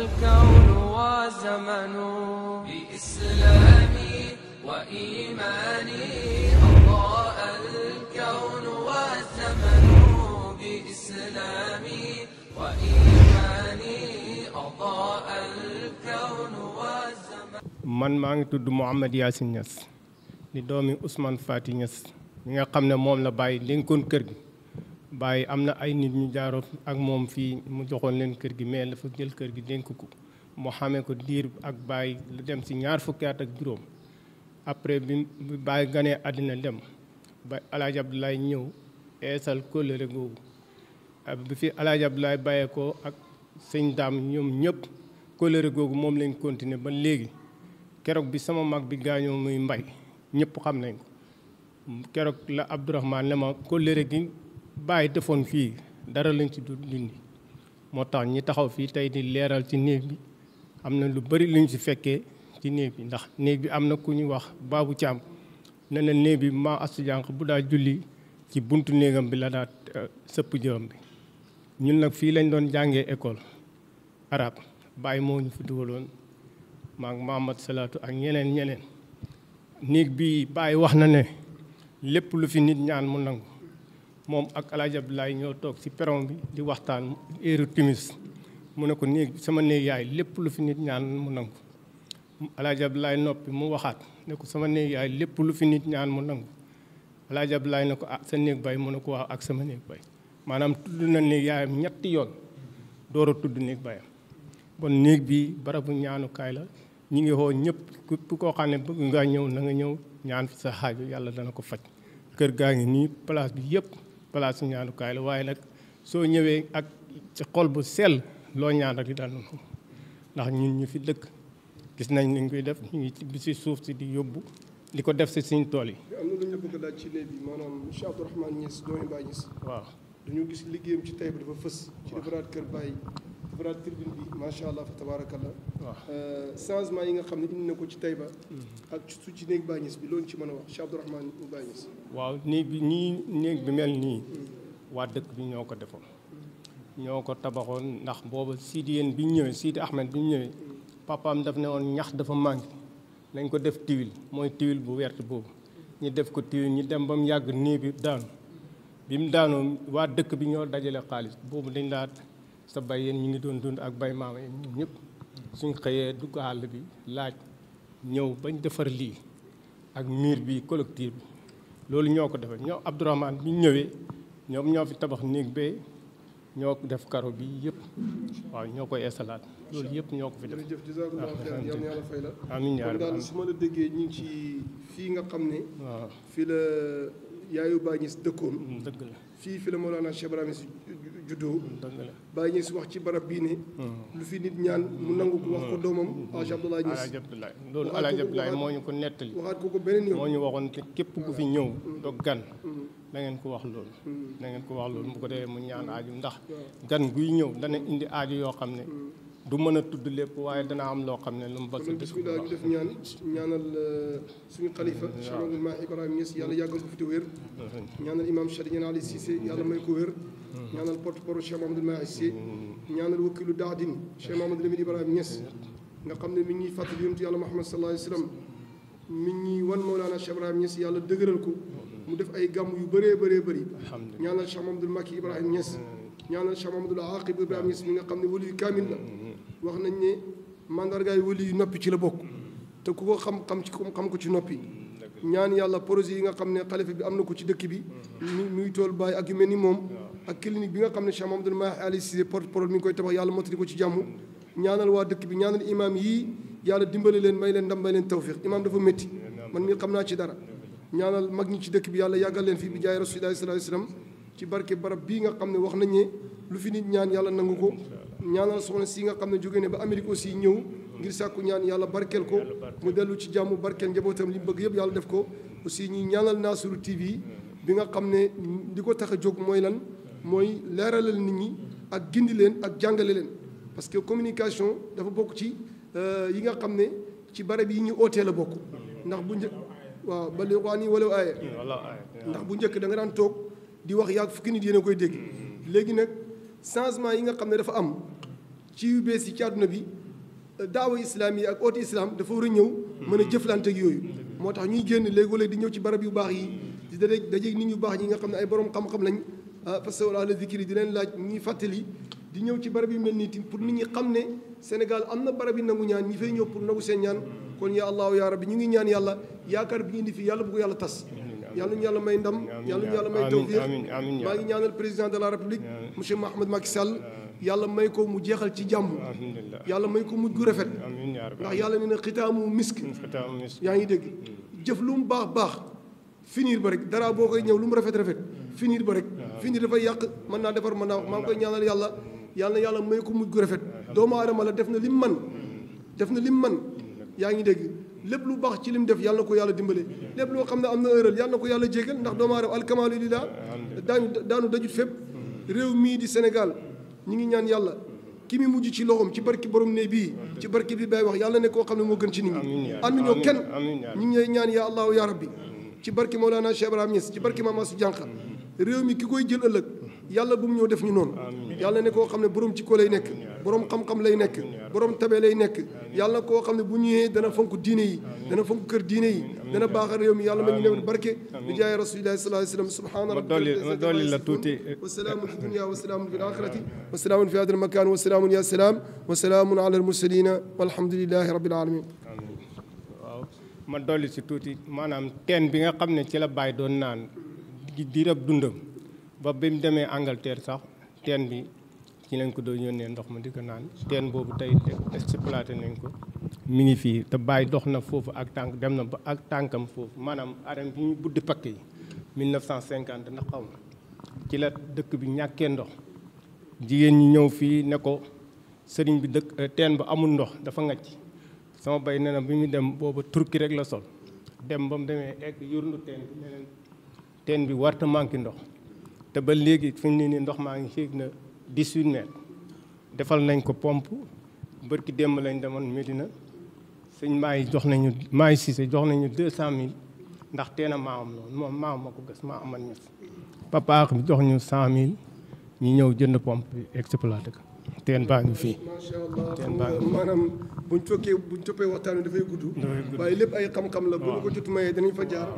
الكون والزمن بإسلامي وإيماني أضاء الكون والزمن بإسلامي وإيماني أضاء الكون والزمن. man maa ngi tudd Mouhamed Yacine Niass di doomi Ousmane Fati Niass mi nga xam ne moom la Baye dénkoon kër gi. Baye am na ay nit ñu jaaroon ak moom fii mu joxoon leen kër gi mais dafa jël kër gi dénk ko mu xamee ko diir ak Baye lu dem si 20 at ak juróom après bi Baye ganee àddina dem ba El Hadj Abdoulaye ñëw eesal kóllëre googu bi fi El Hadj Abdoulaye bàyyee ko ak sëñ Daam ñoom ñëpp kóllëre googu moom lañ continuer ba léegi keroog bi sama mag bi gaañoo muy mbay ñëpp xam nañ ko keroog la Abdourahmane ne ma kóllëre gi Baye defoon fii dara lañ ci du dindi moo tax ñi taxaw fii tey di leeral ci néeg bi am na lu bari luñ ci fekkee ci néeg bi ndax néeg bi am na ku ñu wax Babou Thiam ne na néeg bi maa astu jànq bu daa julli ci buntu néegam bi la daa sëpp jëm bi ñun nag fii lañ doon jàngee école arabe Baye moo ñu fi dugaloon maak Mahamad Salaatu ak ñeneen néeg bi Baye wax na ne lépp lu fi nit ñaan mu nangu moom ak El Hadj Abdoulaye ñoo toog ci perron bi di waxtaan heure timis mu ne ko néeg sama néeg yaay lépp lu fi nit ñaan mu nangu El Hadj Abdoulaye noppi mu waxaat ne ko sama néeg yaay lépp lu fi nit ñaan mu nangu El Hadj Abdoulaye ne ko ah sa néeg bay mu ne ko waaw ak sama néeg bay maanaam tudd na néeg yaayam ñetti yoon door a tudd néeg bayam bon néeg bi barabu ñaanukaay la ñi ngi xoo ñëpp ku koo xam ne bëgg nga ñëw na nga ñëw ñaan fi sa xaaju yàlla dana ko faj kër gaa ngi nii place bi yëpp place su ñaanukaay la waaye nag soo ñëwee ak ci xol bu sell loo ñaan rek di dal ndax ñun ñu fi dëkk gis nañ ni ñu koy def ñu ngi ci si suuf si di yóbbu di ko def si suñ tool yi. am na lu ñu bëgg a laaj ci néeg bi maanaam Cheikh Abdourahmane Niass doomi Baye Niass. waaw dañoo gis liggéeyam ci Taïba dafa fës. ci defaraat kër Baye defaraat tribune bi macha allah fa tabaarakallah. waaw changement yi nga xam ne indi na ko ci Taïba. ak su ci néeg Baye Niass bi loolu ci mën a wax Cheikh Abdourahmane Baye Niass. waaw néeg bi néeg bi mel nii waa dëkk bi ñoo ko defoon ñoo ko tabaxoon ndax booba Sidi bi ñu ñëwee Sidi Ahmed bi ñu ñëwee papaam daf ne woon ñax dafa manqué nañ ko def tiwil mooy tiwil bu wert boobu ñu def ko tiwil ñu dem ba mu yàgg néeg bi daanu bi mu daanoo waa dëkk bi ñoo dajale xaalis boobu dañ laa sa bay yéen ñu ngi doon dund ak bay maama yéen ñun ñëpp suñ xëyee dugg àll bi laaj ñëw bañ defar lii ak miir bi collectif bi loolu ñoo ko defee ñoo Abdourahmane bi ñëwee ñoom ñoo fi tabax néeg bee ñoo def karo bi yëpp waaw ñoo koy installaat loolu yëpp ñoo ko fi def. jërëjëf jazaakallaahu xayran yal na yàlla fay la. amiin yaa kon daal su ma la déggee ñu ngi ci fii nga xam ne. waaw fii la yaayu Baye Niass dëkkoon. dëgg la fii la Mawlana Cheikh Ibrahima Niass juddoo. dëgg la Baye Niass wax ci barab bii ne. lu fi nit ñaan mu nangu ko wax ko doomam. Hadj Abdoulaye Niass Hadj Abdoulaye loolu Hadj Abdoulaye moo ñu ko nettali. waxaat ko beneen yoon moo ñu waxoon te képp ku fi ñëw doo gan. na ngeen ko wax loolu. na ngeen ko wax loolu bu ko defee mu ñaan aaju ndax gan guy ñëw dana indi aaju yoo xam ne du mën a tudd lépp waaye dana am loo xam ne lu mu bës. bismillah ñu def ñaanal suñu xalifa Cheikh Mamadou Mahi Ibrahima Niass yàlla yàggal ko fi te wér. ñaanal imam Cheikh Ali Cissé yàlla may ko wér. ñaanal porte-parole Cheikh Mamadou Mahi Cissé ñaanal wakilu daadin Cheikh Mamadou Lamine Ibrahima Niass nga xam ne mi ngi fàttali yonent yàlla Muhammad sallallahu alayhi wa sallam mi ngi wan Mawlana Cheikh Ibrahima Niass yàlla dëgëral ko mu def ay gàmm yu bëree bëri ñaanal Cheikh Mamadou Macky Ibrahima Niass ñaanal Cheikh Mamadou Aqib Ibrahima Niass mi nga xam ne wali yu kaamil la wax nañ ne mandargaay wali yu noppi ci la bokk te ku ko xam ko ci noppi ñaan yàlla projet yi nga xam ne xalifa bi am na ko ci dëkk bi muy tool Baye ak yu mel ni moom ak clinique bi nga xam ne Cheikh Mamadou Mahi Ali Cissé porte-parole mi ngi koy tabax yàlla mottali ko ci jàmm ñaanal waa dëkk bi ñaanal imam yii yàlla dimbali leen may leen ndam may leen tawfiq imam dafa métti man mii xam naa ci dara ñaanal mag ñi ci dëkk bi yàlla yàggal leen fii bi jaay rasulillahi sallallahu alayhi wasallam ci barke barab bii nga xam ne wax nañ ne lu fi nit ñaan yàlla nangu ko ñaanal soxna si nga xam ne jóge ne ba Amérique aussi ñëw ngir sàkku ñaan yàlla barkeel ko mu dellu ci jàmm barkeel njabootam li mu bëgg yëpp yàlla def ko aussi ñuy ñaanal Nasrou TV bi nga xam ne li ko tax a jóg mooy lan mooy leeralal nit ñi ak gindi leen ak jàngale leen parce que communication dafa bokk ci yi nga xam ne ci barab yi ñu ootee la bokk ndax bu njëkk waaw ba léegi waa nii wala aaye ndax bu njëkk da nga daan toog di wax yàgg fukki nit yéen a koy dégg léegi nag changement yi nga xam ne dafa am ci yu bees yi ci àdduna bi daawa islam yi ak oote islam dafa war a ñëw mën a jëflante ak yooyu moo tax ñuy génn léegoo-léeg di ñëw ci barab yu baax yi di dajeeg nit ñu baax ñi nga xam ne ay borom xam-xam lañ fasalu ahla zikri di leen laaj ñuy fàttali di ñëw ci barab yu mel nii pour nit ñi xam ne Sénégal am na barab yi nangu ñaan ñi fay ñëw pour nangu seen ñaan kon ya allahu ya rabbi ñu ngi ñaan yàlla yaakaar bi indi fii yàlla bu ko yàlla tas yàlla ñu yàlla may ndam yàlla ñu yàlla may tawfiq maa ngi ñaanal président de la république monsieur Mahammed Macky Sall yàlla may ko mu jeexal ci jàmm yàlla may ko mujj gu rafet ndax yàlla nee na xitaamu misk yaa ngi dégg jëf lu mu baax baax finir ba rek dara boo koy ñëw lu mu rafet rafet finir ba rek finir dafay yàq mën naa defar mën naa maa ngi koy ñaanal yàlla may ko mujj gu rafet doomu aadama la def na lim man yaa ngi dégg lépp lu baax ci lim def yàlla na ko yàlla dimbale lépp loo xam ne am na erreur yàlla na ko yàlla jégal ndax doomu aadama alkamaalu lillah daanu dajut fépp réew mii di Sénégal ñi ngi ñaan yàlla ki mi mujj ci loxoom ci barki borom ne bii ci barki bi bay wax yàlla ne koo xam ne moo gën ci nit ñi ànduñoo kenn ñi ngi ñaan ya allahu ya rabbi ci barki Mawlana Cheikh Ibrahim Niass ci barki Mame Assou Diankha réew mi ki koy jël ëllëg yàlla bu mu ñëw def ñu noonu yàlla ne koo xam ne borom ci ko lay nekk borom xam-xam lay nekk borom tabe lay nekk yàlla koo xam ne bu ñëwee dana fonk diine yi dana fonk kër diine yi dana baaxal réew mi yàlla ma ñu newet barke bi jaay rasulillahi sallallahu alayhi wa sallam subhaana rabbika ma dolli la tuuti wa salaamun fi dunya wa salaamun fi l-aaxirati wa salaamun fi hadal makaan wa salaamun ya salaam wa salaamun ala al-mursalina walhamdulillahi rabbil alamin waaw ma dolli si tuuti maanaam teen bi nga xam ne ci la Baay doon naan diirab dundam ba bi mu demee Angleterre sax teen bi ci lañ ko doon yónnee ndox ma di ko naan teen boobu tey exploité nañ ko mi ngi fii te Baay dox na foofu ak tànk dem na ba ak tànkam foofu maanaam arène bi ñu buddi pakk yi 1950 ndax xaw ma ci la dëkk bi ñàkkee ndox jigéen ñi ñëw fii ne ko sëriñ bi dëkk teen ba amul ndox dafa ngacc sama bay nee na bi mu dem booba turki rek la sol dem ba mu demee egg yurndu teen bi neneen teen bi warta manqué ndox te ba léegi fi mu ne nii ndox maa ngi xéeg na 18 mètres defal nañ ko pompe bërki démb lañ demoon Medina sëñ maa yi jox nañu maa yi Cissé jox nañu 200 000 ndax teen a maamam noonu moom maam ma ko gas maa amal ñes papa bi jox ñu 100 000 ñi ñëw jënd pompe bi exploité ko teen baa ngi fii macha allah maanaam buñ toppee waxtaan wi dafay gudd waaye lépp ay xam-xam la bu ñu ko jot mayee danañ fa jaar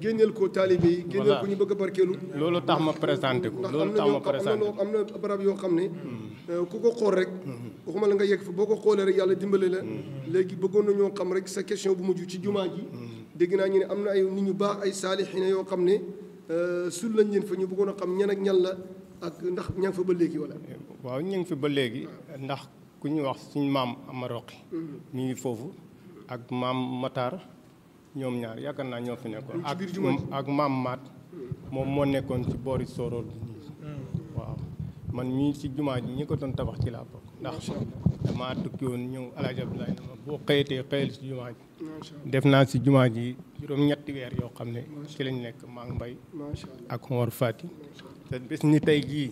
génneel ko taalibe yi génneel ko ñu bëgg a barkeelu loolu tax ma présenté ko loolu tax ma présenté ko am na barab yoo xam ne ku ko xool rek waxuma la nga yegg fa boo ko xoolee rek yàlla dimbale la léegi bëggoon nañoo xam rek sa question bu mujj ci jumaa ji dégg naa ñu ne am na ay nit ñu baax ay saalixina yoo xam ne sul lañ leen fa ñu bëggoon a xam ñan ak ñan la ak ndax ña ngi fa ba léegi wala. waaw ñu ngi fi ba léegi ndax ku ñuy wax suñu maam Amaroqi ñu ngi foofu ak maam Matar ñoom ñaar yaakaar naa ñoo fi nekkoon ak maam Maat moom moo nekkoon ci boori Sorol bi nii waaw man mii ci jumaa ji ñi ko doon tabax ci laa bokk ndax damaa tukki woon ñëw Alaaji Abdoulaye ma boo xëyatee xëyal ci jumaa ji def naa si jumaa ji juróom-ñetti weer yoo xam ne ci lañ nekk maa ngi mbay ak Omar Fati te bés ni tey jii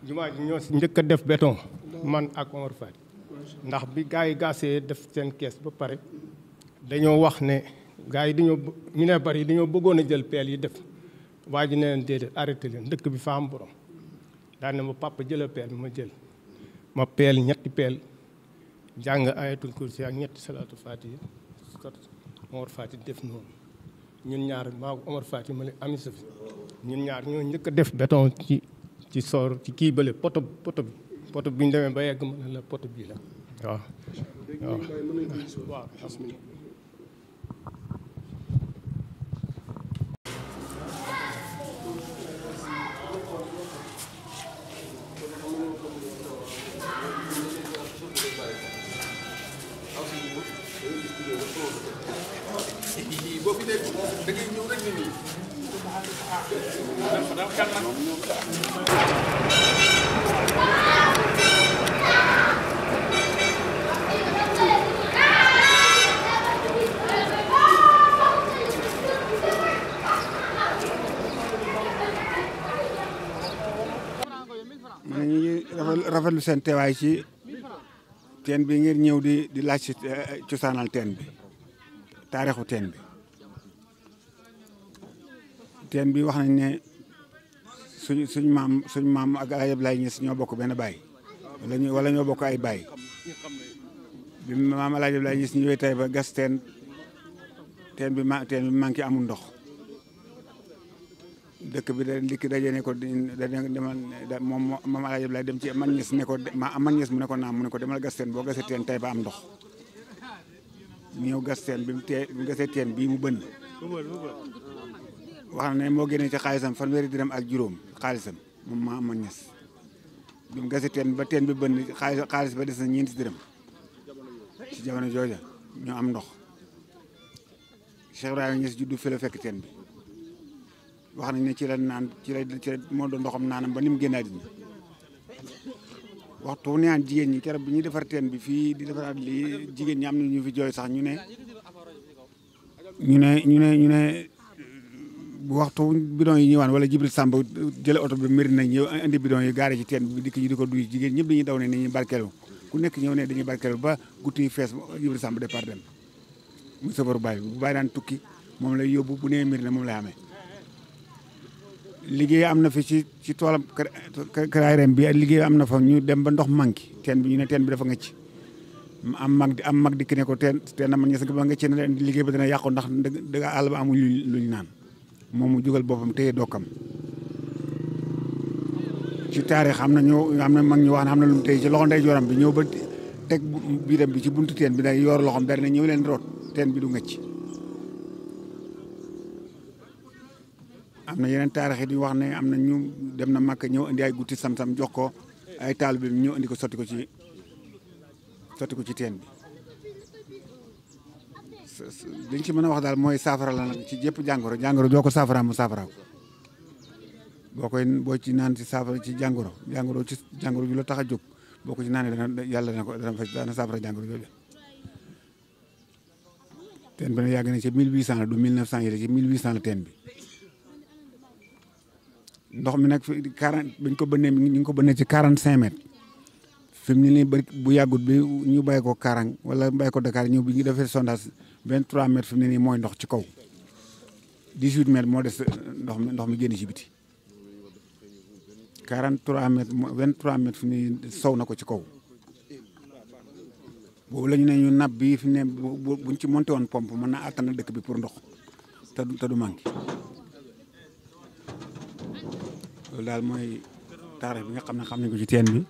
jumaa ji ñoo si njëkk a def béton man ak Omar Fati ndax bi gars yi gaasee def seen kees ba pare dañoo wax ne gars yi dañoo ñu ne bari dañoo bëggoon a jël peel yi def waa ji ne leen déedéet arrêté leen dëkk bi fa am borom daan ne ma papa jëla peel ma jël ma peel ñetti peel jàng ayatul kursi ak ñetti salaatu fatiha Omar Fati def noonu ñun ñaar maa Omar Fati ma leen ami sa fi ñun ñaar ñoo njëkk a def béton ci soor ci kii bële poto bi ñu demee ba yegg ma ne la poto bii la waaw waaw boo fi nekk da ngay ñëw rek nii ñu ngi rafetlu seen teewaay ci teen bi ngeen ñëw di laaj ci cosaanal teen bi taarixu teen bi wax nañ ne suñ maam ak Alaaji Abdoulaye Niass ñoo bokk benn baay wala ñoo bokk ay baay bi maam El Hadj Abdoulaye gis ñëwee tey ba gas teen bi manqué amul ndox dëkk bi da ndikki daje ne ko moom maam El Hadj Abdoulaye dem ci man ñes ne ko man ñes mu ne ko naam mu ne ko demal gas teen boo gasee teen tey ba am ndox mu ñëw gas teen bi mu gasee teen bii mu bënn wax na ne moo génnee ci xaalisam fanweeri dërëm ak juróom xaalisam moom maa man ñes bi mu gasee teen ba teen bi bënn xaalis ba des na ñeenti dërëm ci jamono jooja ñu am ndox Cheikh Ibrahima Niass juddu fi la fekk teen bi wax nañ ne ci la naan ci la moo doon ndoxam naanam ba ni mu génn àddina waxtu wu naan jigéen ñi keroog bi ñuy defar teen bi fii di defaraat lii jigéen ñi am na ñu fi jooy sax ñu ne waxtu bidon yi ñëwaan wala Jibril Samb jële oto bi mbir na ñëw indi bidon yi gaare ci teen bi dikk ñu di ko duy jigéen ñëpp dañuy daw ne ni ñuy barkeelu ku nekk ñëw ne dañuy barkeelu ba gutti yi fees Jibril Samb départ dem mu safaru bàyyi bu bàyyi daan tukki moom lay yóbbu bu nee mbir na moom lay amee liggéey am na fi ci toolam karaayram bi liggéey am na fa ñu dem ba ndox manqué teen bi ñu ne teen bi dafa ngëcc am mag dikk ne ko teen na man ñes ba ngëcc ne liggéey ba dina yàqu ndax dëgg àll ba amul luñ naan moom mu jugal boppam téye dokkam ci taarix am na mag ñu wax ne am na lu mu téye ci loxo ndeyjooram bi ñëw ba teg biiram bi ci buntu teen bi day yor loxom dara ne ñëw leen root teen bi du ngëcc am na yeneen taarix yi di wax ne am na ñu dem na Makka ñëw indi ay gutti sam-sam jox ko ay taal bi ñëw indi ko sotti ko ci teen bi liñ ci mën a wax daal mooy saafara la nag ci jëpp jàngoro joo ko saafara mu saafara boo ci naan ci saafara ci jàngoro ju la tax a jóg boo ko ci naanee yàlla dana saafara jàngoro jooju teen bi nag yàgg na ci 1800 la du 1900 yi la ci 1800 la teen bi ndox mi nag bañ ko bënnee ñu ngi ko bënnee ci 45 mètres fi mu ne nii bu yàggut bi ñu bàyyi ko Karang wala bàyyi ko Dakar ñëw bi ñu defee sondage 23 mètres fi mu ne nii mooy ndox ci kaw 18 mètres moo des ndox mi génn ci biti 43 mètres 23 mètres fi mu ne nii sow na ko ci kaw boobu la ñu ne ñu napp bi fi mu ne buñ ci monté woon pompe mën na attanal dëkk bi pour ndox te du manqué loolu daal mooy taarix bi nga xam nañ ko ci teen bi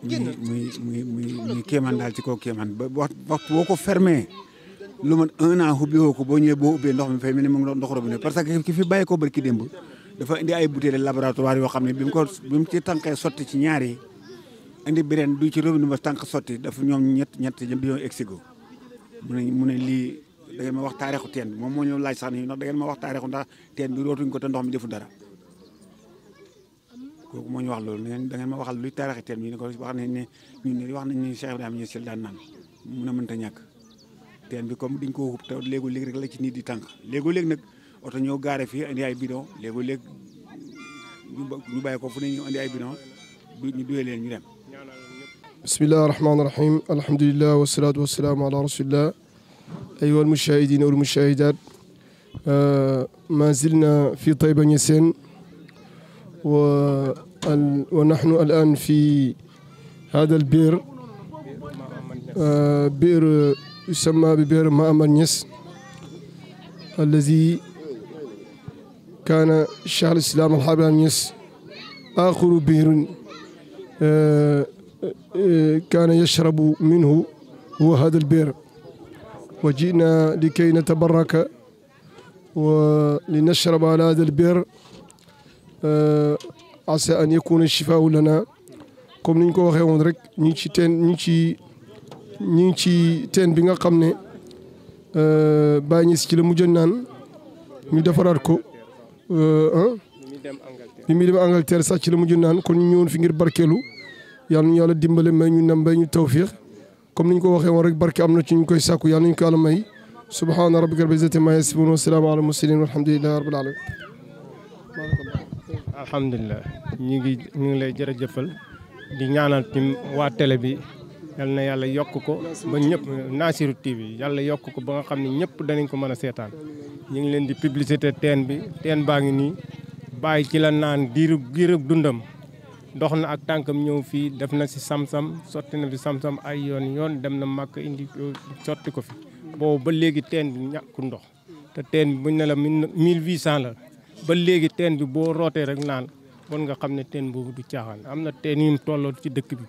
muy kéemaan daal ci kaw kéemaan ba waxtu boo ko fermé lu mat 1 an ubbi woo ko boo ñëwee boo ubbee ndox mi fay mel ni mu ngi ndox robinet parce que ki fi bàyyi ko barki démb dafa indi ay bouteilles laboratoire yoo xam ne bi mu ci tànkee sotti ci ñaar yi indi beneen du ci robinet ba tànk sotti dafa ñoom ñett ñoom bi ñoo exigo mu ne lii da ngeen ma wax taarixu teen bi moom moo ñëw laaj sax ni ndax da ngeen ma wax taarixu ndax teen bi rootuñ ko te ndox mi defu dara kooku moo ñu wax loolu da ngeen ma waxal luy taarixu teen bi ñu ne ko wax nañ ne wax nañ ne Cheikh Ibrahima Niass daan naan mun a mënta ñàkk teen bi comme diñ ko xub te léegi rek la ci nit di tànk léegi nag oto ñëw gaare fii indi ay bidon léegi ñu bàyyi ko fu ne ñu indi ay bidon ñu duyee leen ñu dem bismillahi rahmaani rahim alhamdulillah wasalaatu wasalaamu ala rasulillah أيها المشاهدين والمشاهدات ما زلنا في طيبة نيسان ونحن الآن في هذا البئر بئر يسمى ببئر مأمر نيس الذي كان شيخ الإسلام الحافظ نيس آخر بئر كان يشرب منه هو هذا البئر وجئنا لكي نتبرك ولنشرب على هذا البئر عسى أن يكون الشفاء لنا comme ni ñu ko waxee woon rek ñu ngi ci teen bi nga xam ne Baye Niass ci la mujjoon naan ñu defaraat ko bi muy dem Angleterre sax ci la mujjoon naan kon ñu ñëwoon fi ngir barkeelu yàlla ñu yàlla dimbale may ñu nam bay ñu tawfiix comme ni ñu ko waxee woon rek barke am na ci ñu koy sàkku yàlla nañu ko yàlla may subhaana rabbika rabbil izzati ammaa yasifuun wa salaamun alal mursaliin walhamdulillahi rabbil aalamiin. alhamdulilah ñu ngi lay jërëjëfal di ñaanal tim waa télé bi yal na yàlla yokk ko ba ñëpp Nassirou TV yàlla yokk ko ba nga xam ne ñëpp danañ ko mën a seetaan ñu ngi leen di publicité teen bi teen baa ngi nii bàyyi ci la naan diiru dundam dox na ak tànkam ñëw fii def na si sam-sam sotti na fi sam-sam ay yoon dem na màkk indi sotti ko fi boobu ba léegi teen bi ñàkku ndox te teen bi buñ ne la 1800 la ba léegi teen bi boo rootee rek naan bon nga xam ne teen boobu du caaxaan am na teen yu mu tolloo ci dëkk bi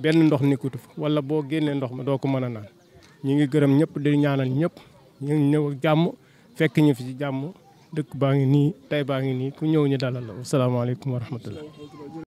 benn ndox nekkutu fa wala boo génnee ndox ma doo ko mën a naan ñu ngi gërëm ñëpp di ñaanal ñëpp ñu ngi ñëw jàmm fekk ñu fi ci jàmm dëkk baa ngi nii tey baa ngi nii ku ñëw ñu dalal la asalaamaaleykum wa rahmatullah